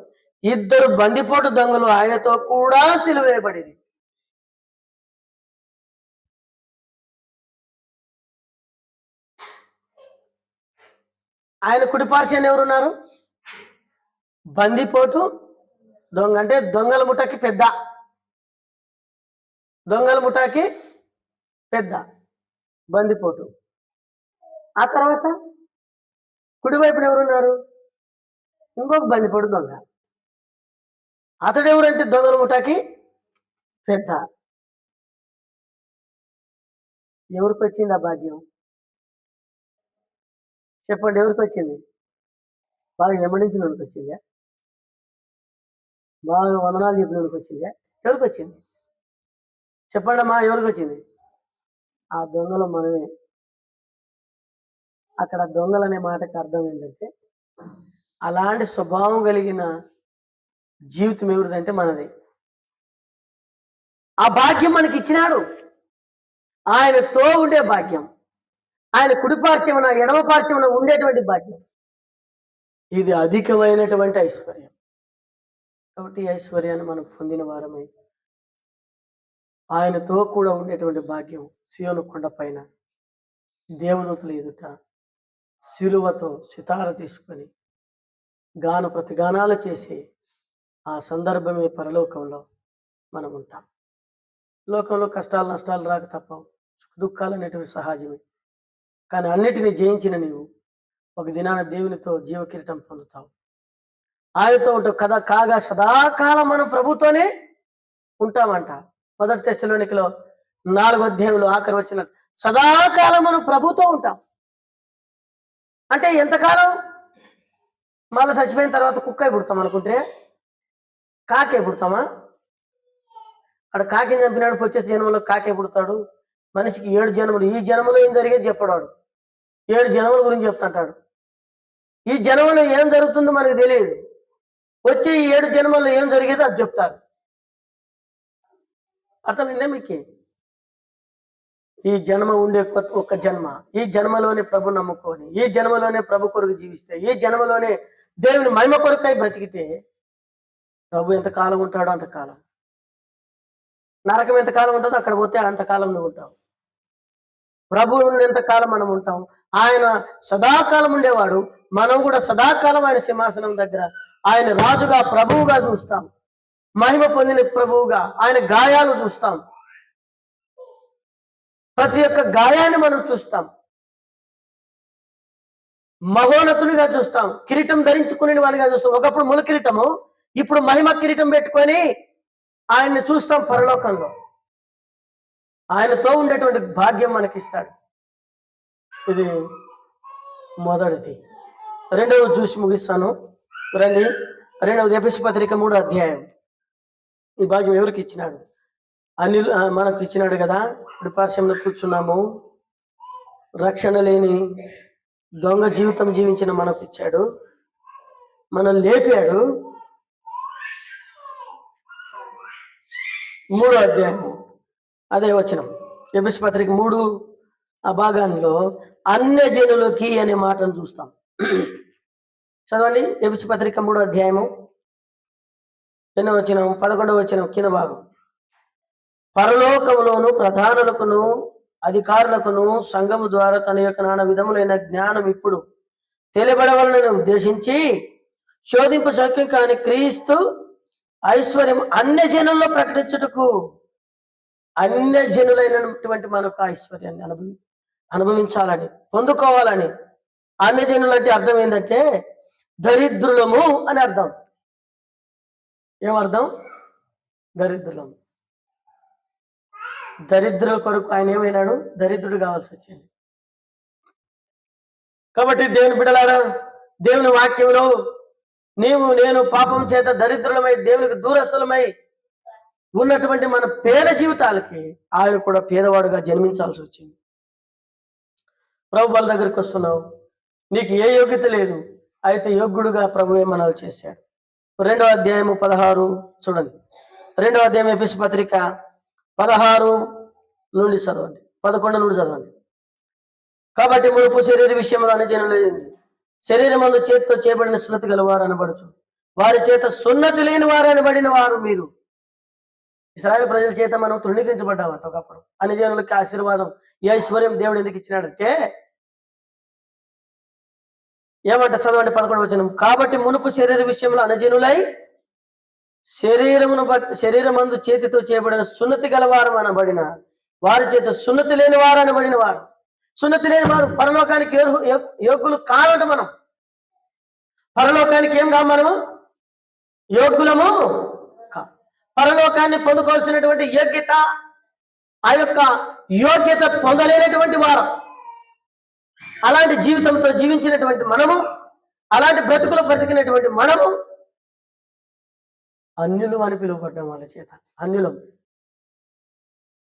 2 బందిపోటు దొంగలు ఆయనతో కూడా సిలువేయబడిరి. ఆయన కుడి పార్శ్వన ఎవరున్నారు? బందిపోటు దొంగ అంటే దొంగల ముఠాకి పెద్ద, దొంగల ముఠాకి పెద్ద బందిపోటు. ఆ తర్వాత కుడివైపున ఎవరున్నారు? ఇంకొక బందిపోటు దొంగ. అతడు ఎవరంటే దొంగల ముఠాకి పెద్ద. ఎవరికి వచ్చింది ఆ భాగ్యం? చెప్పండి, ఎవరికి వచ్చింది? బాగా వెంబడించినోడికి వచ్చిందా? బాగా వందనాలు చెప్పినోడికి వచ్చిందా? ఎవరికి వచ్చింది? చెప్పండి అమ్మా, ఎవరికి వచ్చింది? ఆ దొంగలు మనమే. అక్కడ దొంగలు అనే మాటకి అర్థం ఏంటంటే, అలాంటి స్వభావం కలిగిన జీవితం ఎవరిదంటే మనది. ఆ భాగ్యం మనకి ఇచ్చినాడు. ఆయనతో ఉండే భాగ్యం, ఆయన కుడిపార్శ్వమున ఎడమ పార్శ్వమున ఉండేటువంటి భాగ్యం, ఇది అధికమైనటువంటి ఐశ్వర్యం. కాబట్టి ఈ ఐశ్వర్యాన్ని మనం పొందిన వారమై ఆయనతో కూడా ఉండేటువంటి భాగ్యం సియోను కొండ పైన దేవదూతల ఎదుట శిలువతో సితార తీసుకొని ప్రతిగానాలు చేసి ఆ సందర్భమే పరలోకంలో మనం ఉంటాం. లోకంలో కష్టాలు నష్టాలు రాక తప్పవు, దుఃఖాలు అనేటువంటి సహజమే. కానీ అన్నిటినీ జయించిన నీవు ఒక దినాన దేవునితో జీవకిరీటం పొందుతావు. ఆయనతో ఉంటావు కదా. కాగా సదాకాలం మనం ప్రభుతోనే ఉంటామంట. 1 తెస్సలోనికలో 4వ అధ్యాయంలో ఆఖరి వచ్చిన సదాకాలం మనం ప్రభుతో ఉంటాం. అంటే ఎంతకాలం? మళ్ళీ చచ్చిపోయిన తర్వాత కుక్క పుడతాం అనుకుంటే కాకే పుడతామా? అక్కడ కాకిని చంపినాడు, వచ్చే జన్మలో కాకే పుడతాడు. మనిషికి 7 జన్మలు, ఈ జన్మలో ఏం జరిగేది చెప్పడాడు, 7 జన్మల గురించి చెప్తుంటాడు. ఈ జన్మలో ఏం జరుగుతుందో మనకు తెలియదు, వచ్చే ఈ 7 జన్మల్లో ఏం జరిగేదో అది చెప్తాడు. అర్థమైందే మీకు? ఈ జన్మ ఉండే ఒక్క జన్మ, ఈ జన్మలోనే ప్రభు నమ్ముకొని, ఈ జన్మలోనే ప్రభు కొరకు జీవిస్తే, ఈ జన్మలోనే దేవుని మహిమ కొరకై బ్రతికితే ప్రభు ఎంతకాలం ఉంటాడో అంతకాలం. నరకం ఎంతకాలం ఉంటుందో అక్కడ పోతే అంతకాలం నువ్వు ఉంటావు. ప్రభు ఎంతకాలం మనం ఉంటాం. ఆయన సదాకాలం ఉండేవాడు, మనం కూడా సదాకాలం ఆయన సింహాసనం దగ్గర ఆయన రాజుగా ప్రభువుగా చూస్తాం. మహిమ పొందిన ప్రభువుగా ఆయన గాయాలు చూస్తాం. ప్రతి ఒక్క గాయాన్ని మనం చూస్తాం. మహోన్నతునిగా చూస్తాం. కిరీటం ధరించుకునే వాడిగా చూస్తాం. ఒకప్పుడు ముల కిరీటము, ఇప్పుడు మహిమ కిరీటం పెట్టుకొని ఆయన్ని చూస్తాం పరలోకంలో. ఆయనతో ఉండేటువంటి భాగ్యం మనకిస్తాడు. ఇది మొదటిది. రెండవది చూసి ముగిస్తాను రండి. 2వ ఎఫెసీ పత్రిక 3వ అధ్యాయం. ఈ భాగ్యం ఎవరికి ఇచ్చినాడు? మనకు ఇచ్చినాడు కదా. కుడిపార్శ్వంలో కూర్చున్నాము, రక్షణ లేని దొంగ జీవితం జీవించిన మనకు ఇచ్చాడు, మనం లేపాడు. 3వ అధ్యాయం అదే వచనం, ఎఫెసీ పత్రిక 3 ఆ భాగాల్లో అన్యజనులకి అనే మాటను చూస్తాం. చదవండి, ఎఫెసీ పత్రిక 3వ అధ్యాయము 8వ వచనం 11వ వచనం కింద భాగం. పరలోకములోను ప్రధానులకును అధికారులకును సంఘము ద్వారా తన యొక్క నానా విధములైన జ్ఞానం ఇప్పుడు తెలియబడవలనని ఉద్దేశించి శోధింపు శక్యం కాని క్రీస్తు ఐశ్వర్యం అన్యజనుల్లో ప్రకటించుటకు, అన్యజనులైనటువంటి మనకు ఐశ్వర్యాన్ని అనుభవించాలని, పొందుకోవాలని. అన్యజనులు అంటే అర్థం ఏంటంటే దరిద్రులము అని అర్థం. ఏమర్థం? దరిద్రులము. దరిద్రుల కొరకు ఆయన ఏమైనాడు? దరిద్రుడు కావాల్సి వచ్చింది. కాబట్టి దేవుని బిడ్డలారా, దేవుని వాక్యంలో నేను పాపం చేత దరిద్రులమై దేవునికి దూరస్తులమై ఉన్నటువంటి మన పేద జీవితాలకి ఆయన కూడా పేదవాడుగా జన్మించాల్సి వచ్చింది. ప్రభు వాళ్ళ దగ్గరికి వస్తున్నావు, నీకు ఏ యోగ్యత లేదు, అయితే యోగ్యుడుగా ప్రభువే మనల్ని చేశాడు. 2వ అధ్యాయము 16 చూడండి. 2వ అధ్యాయం ఎఫెసీ పత్రిక 16 నుండి చదవండి, 11 నుండి చదవండి. కాబట్టి మునుపు శరీర విషయంలో అన్యజనులైంది, శరీరమందు చేతితో చేయబడిన సున్నతి గలవారు అనబడుచు, వారి చేత సున్నతి లేని వారు అనబడిన వారు మీరు. ఇశ్రాయేలు ప్రజల చేత మనం తృణీకరించబడ్డామంట ఒకప్పుడు. అన్యజనులకి ఆశీర్వాదం, ఈ ఐశ్వర్యం దేవుడు ఎందుకు ఇచ్చినాడంటే ఏమంటే చదవండి 11వ వచనం. కాబట్టి మునుపు శరీర విషయంలో అనజనులై శరీరమందు చేతితో చేయబడిన సున్నతి గలవారు అనబడిన వారి చేత సున్నతి లేని వారు అనబడిన వారు. సున్నతి లేని వారు పరలోకానికి యోగ్యులు కావట. మనం పరలోకానికి ఏం కాదు, మనము యోగ్యులము కా. పరలోకాన్ని పొందుకోవాల్సినటువంటి యోగ్యత, ఆ యొక్క యోగ్యత పొందలేనటువంటి వారు. అలాంటి జీవితంతో జీవించినటువంటి మనము, అలాంటి బ్రతుకులు బ్రతికినటువంటి మనము అన్యులు అని పిలువబడ్డాం. వాళ్ళ చేత అన్యులం,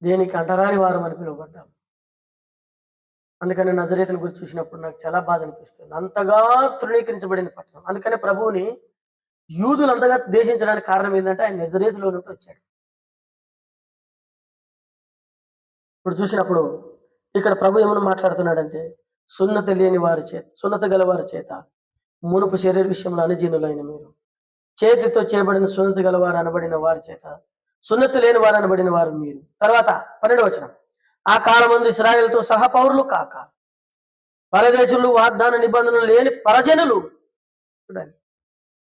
దేనికి అంటరాని వారం అని పిలువబడ్డాం. అందుకని నజరేతుని గురించి చూసినప్పుడు నాకు చాలా బాధ అనిపిస్తుంది. అంతగా తృణీకరించబడిన పట్టణం. అందుకనే ప్రభువుని యూదులు అంతగా దేశించడానికి కారణం ఏంటంటే ఆయన నజరేతులో నుండి వచ్చాడు. ఇప్పుడు చూసినప్పుడు ఇక్కడ ప్రభు ఏమన్నా మాట్లాడుతున్నాడంటే, సున్నతి లేని వారి చేత, సున్నతి గల వారి చేత మునుపు శరీర విషయంలో అనుజీనులైన మీరు, చేతితో చేయబడిన సున్నతి గల వారు అనబడిన వారి చేత సున్నతి లేని వారు అనబడిన వారు మీరు. తర్వాత 12వ వచనం. ఆ కాలమందు ఇశ్రాయేలుతో సహా పౌరులు కాక పరదేశులు, వాగ్దాన నిబంధనలు లేని పరజనులు. చూడండి,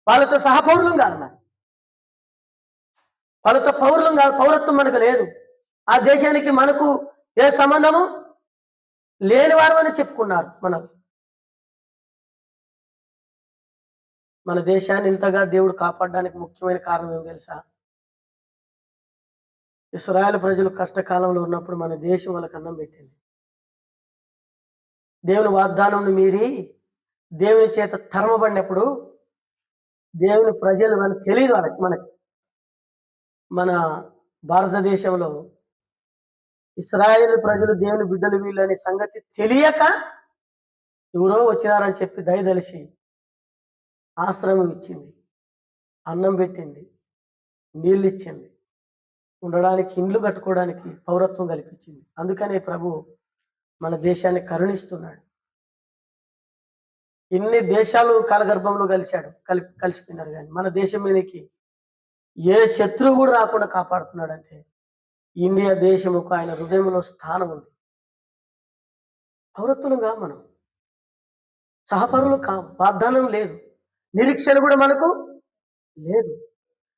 వాళ్ళతో సహపౌరులం కాదు, మరి వాళ్ళతో పౌరులం కాదు, పౌరత్వం మనకు లేదు. ఆ దేశానికి మనకు ఏ సంబంధము లేని వారు అని చెప్పుకున్నారు. మన దేశాన్ని ఇంతగా దేవుడు కాపాడడానికి ముఖ్యమైన కారణం ఏం తెలుసా? ఇశ్రాయేలు ప్రజలు కష్టకాలంలో ఉన్నప్పుడు మన దేశం వాళ్ళకి అన్నం పెట్టింది. దేవుని వాగ్దానంను మీరి దేవుని చేత తరమబడినప్పుడు దేవుని ప్రజలు మనకు తెలియదు. మనకి మన భారతదేశంలో ఇశ్రాయేలు ప్రజలు దేవుని బిడ్డలు వీళ్ళు అనే సంగతి తెలియక ఎవరో వచ్చినారని చెప్పి దయదలిసి ఆశ్రమం ఇచ్చింది, అన్నం పెట్టింది, నీళ్ళు ఇచ్చింది, ఉండడానికి ఇండ్లు కట్టుకోవడానికి పౌరత్వం కల్పించింది. అందుకనే ప్రభు మన దేశాన్ని కరుణిస్తున్నాడు. ఇన్ని దేశాలు కాలగర్భంలో కలిసిపోయినారు, కానీ మన దేశం మీదకి ఏ శత్రువు కూడా రాకుండా కాపాడుతున్నాడంటే ఇండియా దేశముకు ఆయన హృదయంలో స్థానం ఉంది. పౌరత్వులుగా మనం సహపరులు కావు. వాగ్దానం లేదు, నిరీక్షణ కూడా మనకు లేదు.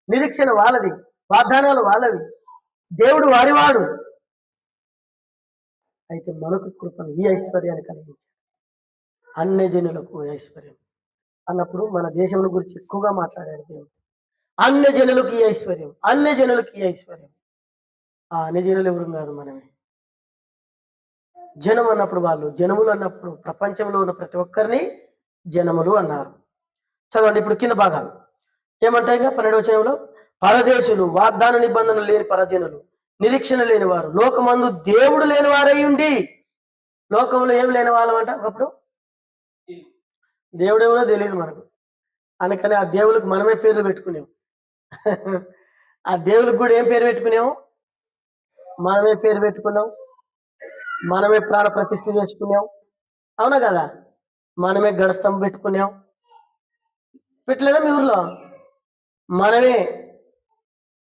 నిరీక్షణ వాళ్ళది, వాగ్దానాలు వాళ్ళవి, దేవుడు వారివాడు. అయితే మనకు కృపను, ఈ ఐశ్వర్యాన్ని కలిగించాడు. అన్య జనులకు ఐశ్వర్యం అన్నప్పుడు మన దేశం గురించి ఎక్కువగా మాట్లాడాడు దేవుడు. అన్య జనులకు ఈ ఐశ్వర్యం, అన్య జనులకు ఈ ఐశ్వర్యం. ఆ అన్య జనులు ఎవరు కాదు, మనమే. జనం అన్నప్పుడు వాళ్ళు, జనములు అన్నప్పుడు ప్రపంచంలో ఉన్న ప్రతి ఒక్కరిని జనములు అన్నారు. చదవండి ఇప్పుడు కింద భాగాలు ఏమంటాయి. 12వ వచనంలో పరదేశులు, వాగ్దాన నిబంధనలు లేని పరజనులు, నిరీక్షణ లేని వారు, లోకమందు దేవుడు లేని వారై ఉండి. లోకంలో ఏం లేని వాళ్ళం అంట. ఒకప్పుడు దేవుడు ఎవరో తెలియదు మనకు, అందుకని ఆ దేవులకు మనమే పేర్లు పెట్టుకునేము. ఆ దేవులకు కూడా ఏం పేరు పెట్టుకునేము? మనమే పేరు పెట్టుకున్నాం, మనమే ప్రాణ ప్రతిష్ఠ చేసుకున్నాం. అవునా కదా? మనమే గడస్తం పెట్టుకున్నాం. పెట్టలేదా మీ ఊర్లో? మనమే.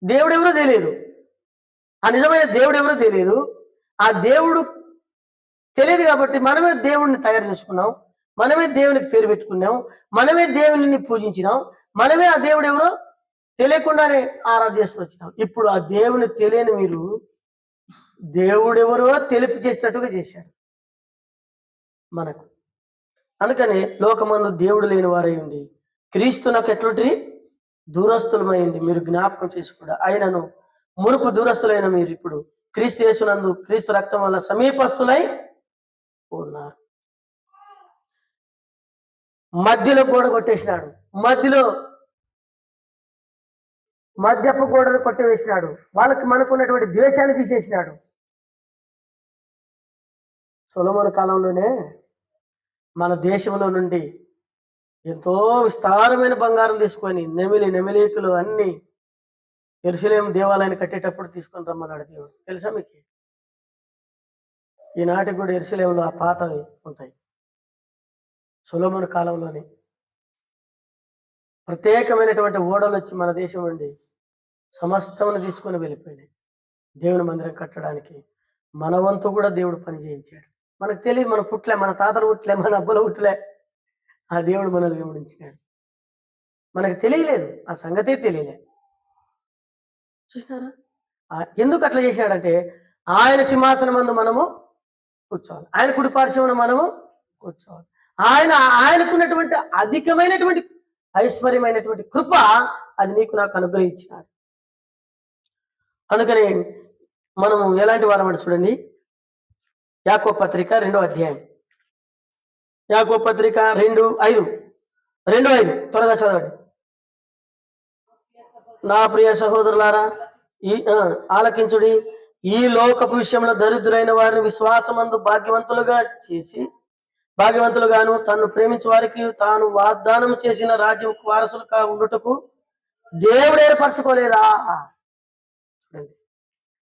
దేవుడు ఎవరో తెలియదు, ఆ నిజమైన దేవుడు ఎవరో తెలియదు. ఆ దేవుడు తెలియదు కాబట్టి మనమే దేవుడిని తయారు చేసుకున్నాం, మనమే దేవునికి పేరు పెట్టుకున్నాం, మనమే దేవుని పూజించినాం, మనమే ఆ దేవుడు ఎవరో తెలియకుండానే ఆరాధిస్తూ వచ్చినాం. ఇప్పుడు ఆ దేవుని తెలియని మీరు దేవుడెవరో తెలిపి చేసేటట్టుగా చేశాడు మనకు. అందుకనే లోకమందు దేవుడు లేని వారై ఉండి క్రీస్తు నాకు ఎట్లుంటి దూరస్తులమైంది మీరు జ్ఞాపకం చేసుకుండా, ఆయనను మునుపు దూరస్తులైన మీరు ఇప్పుడు క్రీస్తు యేసునందు క్రీస్తు రక్తం వల్ల సమీపస్తులై ఉన్నారు. మధ్యలో గోడ కొట్టేసినాడు, మధ్యపు గోడను కొట్టివేసినాడు. వాళ్ళకి మనకున్నటువంటి ద్వేషాన్ని తీసేసినాడు. సొలొమోను కాలంలోనే మన దేశంలో నుండి ఎంతో విస్తారమైన బంగారం తీసుకొని నెమిలీకులు అన్ని యెరూషలేము దేవాలయాన్ని కట్టేటప్పుడు తీసుకొని రమ్మన్నాడు దేవుడు. తెలుసా మీకు? ఈనాటికి కూడా యెరూషలేములో ఆ పాతవి ఉంటాయి. సొలొమోను కాలంలోనే ప్రత్యేకమైనటువంటి ఓడలు వచ్చి మన దేశం నుండి సమస్తమును తీసుకొని వెళ్ళిపోయినాయి. దేవుని మందిరం కట్టడానికి మన వంతు కూడా దేవుడు పని చేయించాడు. మనకు తెలియదు, మన పుట్లే, మన తాతలు పుట్లే, మన అబ్బులు పుట్లే. ఆ దేవుడు మనల్ని వెంబడించినాడు. మనకు తెలియలేదు, ఆ సంగతే తెలియలేదు. చూసినారా? ఎందుకు అట్లా చేశాడంటే ఆయన సింహాసనం మందు మనము కూర్చోవాలి, ఆయన కుడిపార్శ్వమున మనము కూర్చోవాలి. ఆయనకున్నటువంటి అధికమైనటువంటి ఐశ్వర్యమైనటువంటి కృప అది నీకు నాకు అనుగ్రహించినాడు. అందుకని మనము ఎలాంటి వారం అంటే చూడండి, యాకోబు పత్రిక 2వ అధ్యాయం, యాకోబు పత్రిక 2:5 త్వరగా చదవండి. నా ప్రియ సహోదరులారా, ఆలకించుడి. ఈ లోకపు విషయంలో దరిద్రులైన వారిని విశ్వాసమందు భాగ్యవంతులుగాను తను ప్రేమించే వారికి తాను వాగ్దానం చేసిన రాజ్యం వారసులుగా ఉండుటకు దేవుడు ఏర్పరచుకోలేదా? చూడండి,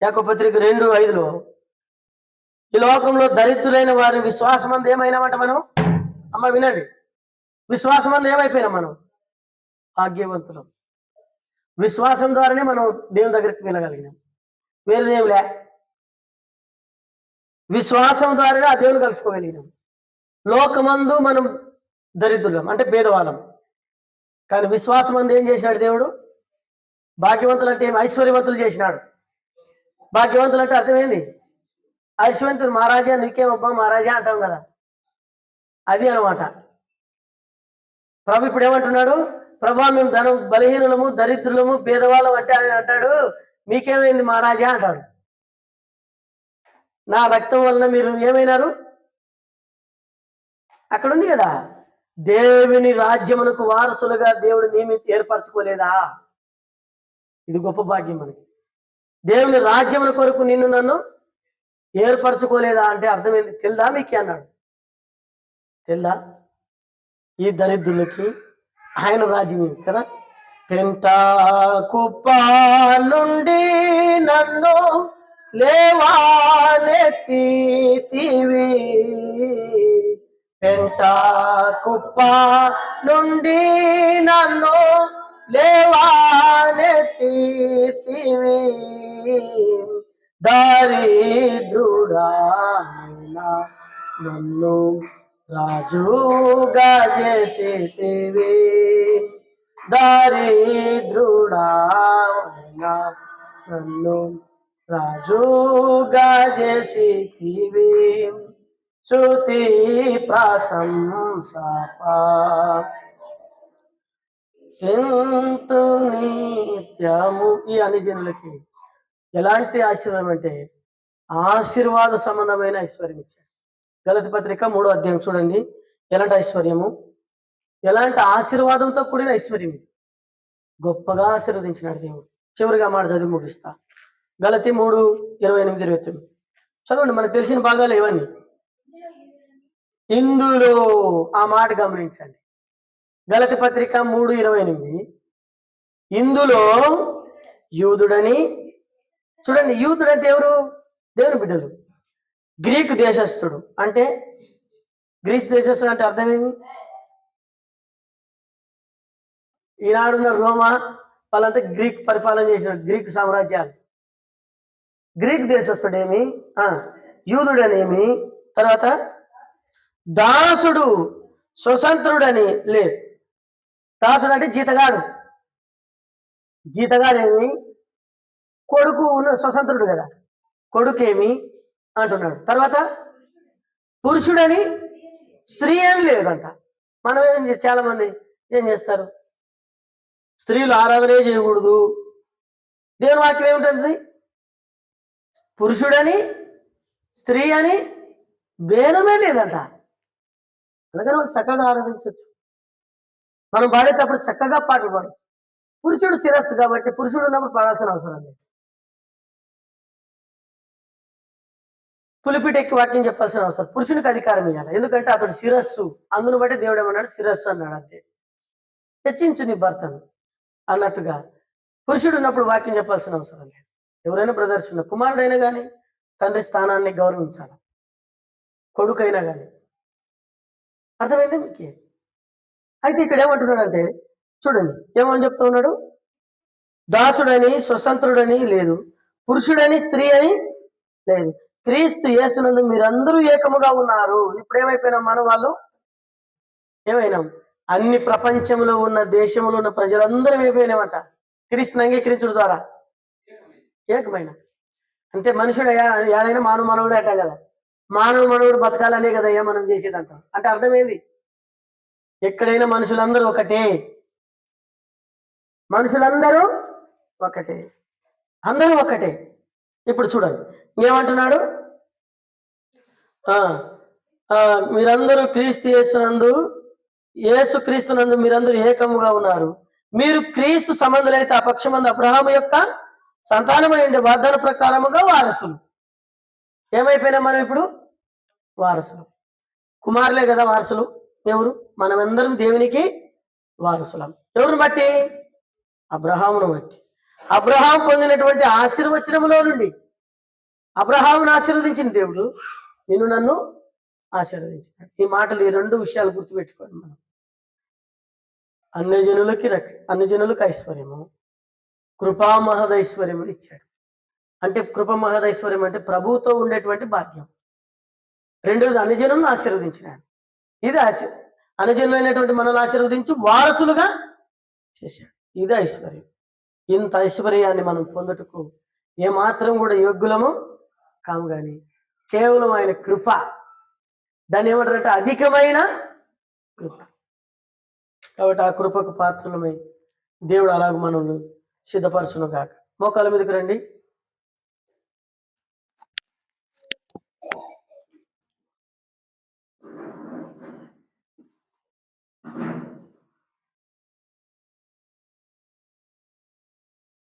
యాకోబు పత్రిక 2:5 ఈ లోకంలో దరిద్రులైన వారిని విశ్వాసమందు ఏమైనామంట మనం? అమ్మ వినండి, విశ్వాసమందు ఏమైపోయినాం మనం? భాగ్యవంతులం. విశ్వాసం ద్వారానే మనం దేవుని దగ్గరికి వెళ్ళగలిగినాం, వేరేదేమిలే. విశ్వాసం ద్వారానే ఆ దేవుని కలుసుకోగలిగినాం. లోకమందు మనం దరిద్రులం అంటే భేదవాళ్ళం, కానీ విశ్వాసం అందు ఏం చేసినాడు దేవుడు? భాగ్యవంతులు అంటే ఏమి? ఐశ్వర్యవంతులు చేసినాడు. భాగ్యవంతులు అంటే అర్థమైంది, ఐశ్వర్యవంతులు. మహారాజా నీకేమబ్బా మహారాజా అంటాం కదా, అది అనమాట. ప్రభు ఇప్పుడు ఏమంటున్నాడు? ప్రభా మేము బలహీనులము, దరిద్రులము, భేదవాళ్ళం అంటే ఆయన అంటాడు, మీకేమైంది మహారాజా అంటాడు. నా రక్తం వలన మీరు ఏమైనారు? అక్కడ ఉంది కదా, దేవుని రాజ్యమునకు వారసులుగా దేవుడు ఏర్పరచుకోలేదా? ఇది గొప్ప భాగ్యం మనకి. దేవుని రాజ్యముల కొరకు నిన్ను నన్ను ఏర్పరచుకోలేదా అంటే అర్థం ఏంటి తెలుదా మీకు అన్నాడు. తెలుదా? ఈ దరిద్రులకి ఆయన రాజ్యం కదా. పెంట కుప్ప నుండి నన్ను లేవానెత్తితివి, పెంట కుప్ప నుండి నన్ను లేవానెత్తితివి, దారిద్రుడైన నన్ను రాజుగా చేసితివి, దారిద్రుడైన నన్ను రాజుగా చేసితివి, స్తుతి ప్రశంసప ఎంతు నిత్యము. ఈ అనుజనులకి ఎలాంటి ఆశీర్వాదం అంటే ఆశీర్వాద సంబంధమైన ఐశ్వర్యం ఇచ్చాడు. గలతీ పత్రిక 3వ అధ్యాయం చూడండి, ఎలాంటి ఐశ్వర్యము, ఎలాంటి ఆశీర్వాదంతో కూడిన ఐశ్వర్యం ఇది. గొప్పగా ఆశీర్వదించినాడు దేవుడు. చివరిగా మాట చదివి ముగిస్తా. గలతీ 3:28-29 చదవండి. మనకు తెలిసిన భాగాలు ఇవన్నీ. ఇందులో ఆ మాట గమనించండి. గలతీ పత్రిక 3:28 ఇందులో యూదుడని, చూడండి, యూదుడు అంటే ఎవరు? దేవుని బిడ్డలు. గ్రీకు దేశస్థుడు అంటే, గ్రీస్ దేశస్థుడు అంటే అర్థమేమి? ఈనాడున్న రోమా వాళ్ళంతా గ్రీక్ పరిపాలన చేసిన గ్రీకు సామ్రాజ్యాలు. గ్రీక్ దేశస్థుడేమి, యూదుడనేమి, తర్వాత దాసుడు స్వతంత్రుడని లేదు. దాసుడు అంటే జీతగాడేమి, కొడుకు ఉన్న స్వతంత్రుడు కదా, కొడుకేమి అంటున్నాడు. తర్వాత పురుషుడని స్త్రీ ఏమి లేదంట. మనం చాలా మంది ఏం చేస్తారు? స్త్రీలు ఆరాధనే చేయకూడదు. దేవుని వాక్యం ఏమిటంటుంది? పురుషుడని స్త్రీ అని భేదమే లేదంట. అందుకని వాళ్ళు చక్కగా ఆరాధించవచ్చు. మనం పాడేటప్పుడు చక్కగా పాటలు పాడు. పురుషుడు శిరస్సు కాబట్టి పురుషుడు ఉన్నప్పుడు పాడాల్సిన అవసరం లేదు. పులిపిట ఎక్కి వాక్యం చెప్పాల్సిన అవసరం, పురుషునికి అధికారం ఇవ్వాలి. ఎందుకంటే అతడు శిరస్సు, అందును బట్టి దేవుడు ఏమన్నాడు? శిరస్సు అన్నాడు. అంతే. హెచ్చించు నీ భర్తను అన్నట్టుగా పురుషుడు ఉన్నప్పుడు వాక్యం చెప్పాల్సిన అవసరం లేదు. ఎవరైనా బ్రదర్స్ ఉన్న కుమారుడైనా కానీ తండ్రి స్థానాన్ని గౌరవించాలి, కొడుకైనా కానీ. అర్థమైంది మీకు? అయితే ఇక్కడ ఏమంటున్నాడంటే చూడండి, ఏమని చెప్తా ఉన్నాడు? దాసుడని స్వతంత్రుడని లేదు, పురుషుడని స్త్రీ అని లేదు, క్రీస్తు యేసునందు మీరందరూ ఏకముగా ఉన్నారు. ఇప్పుడు ఏమైపోయినా మనం వాళ్ళు ఏమైనాం? అన్ని ప్రపంచంలో ఉన్న దేశంలో ఉన్న ప్రజలందరం ఏమైనామట? క్రీస్తుని అంగీకరించడం ద్వారా ఏకమైన. అంతే. మనుషుడు ఏడైనా మానవ మనవుడు అంటాం కదా. మానవ మనవుడు బతకాలనే కదయ్యా మనం చేసేది అంటాం. అంటే అర్థమైంది, ఎక్కడైనా మనుషులందరూ ఒకటే, మనుషులందరూ ఒకటే, అందరూ ఒకటే. ఇప్పుడు చూడండి ఏమంటున్నాడు, మీరందరూ క్రీస్తు యేసు క్రీస్తునందు మీరందరూ ఏకముగా ఉన్నారు. మీరు క్రీస్తు సంబంధులైతే ఆ పక్షమందు అబ్రహాము యొక్క సంతానమై ఉండే వాగ్దాన ప్రకారముగా వారసులు. ఏమైపోయినా మనం ఇప్పుడు? వారసులు. కుమారులే కదా వారసులు. ఎవరు? మనమందరం దేవునికి వారసులం. ఎవరిని బట్టి? అబ్రహామును బట్టి. అబ్రహాం పొందినటువంటి ఆశీర్వచనములో నుండి అబ్రహామును ఆశీర్వదించిన దేవుడు నిన్ను నన్ను ఆశీర్వదించినాడు. ఈ మాటలు, ఈ రెండు విషయాలు గుర్తుపెట్టుకోండి. మనం అన్యజనులకు ఐశ్వర్యము, కృపా మహదైశ్వర్యము ఇచ్చాడు. అంటే కృప మహదైశ్వర్యం అంటే ప్రభువుతో ఉండేటువంటి భాగ్యం. రెండోది అన్యజనులను ఆశీర్వదించినాడు. ఇది అన్యజనులైనటువంటి మనల్ని ఆశీర్వదించి వారసులుగా చేశాడు. ఇది ఐశ్వర్యం. ఇంత ఐశ్వర్యాన్ని మనం పొందుటకు ఏమాత్రం కూడా యోగ్యులము కాము, కానీ కేవలం ఆయన కృప. దాన్ని ఏమంటారంటే అధికమైన కృప. కాబట్టి ఆ కృపకు పాత్రలమై దేవుడు అలాగ మనల్ని సిద్ధపరచును గాక. మోకాళ్ళ మీదకి రండి.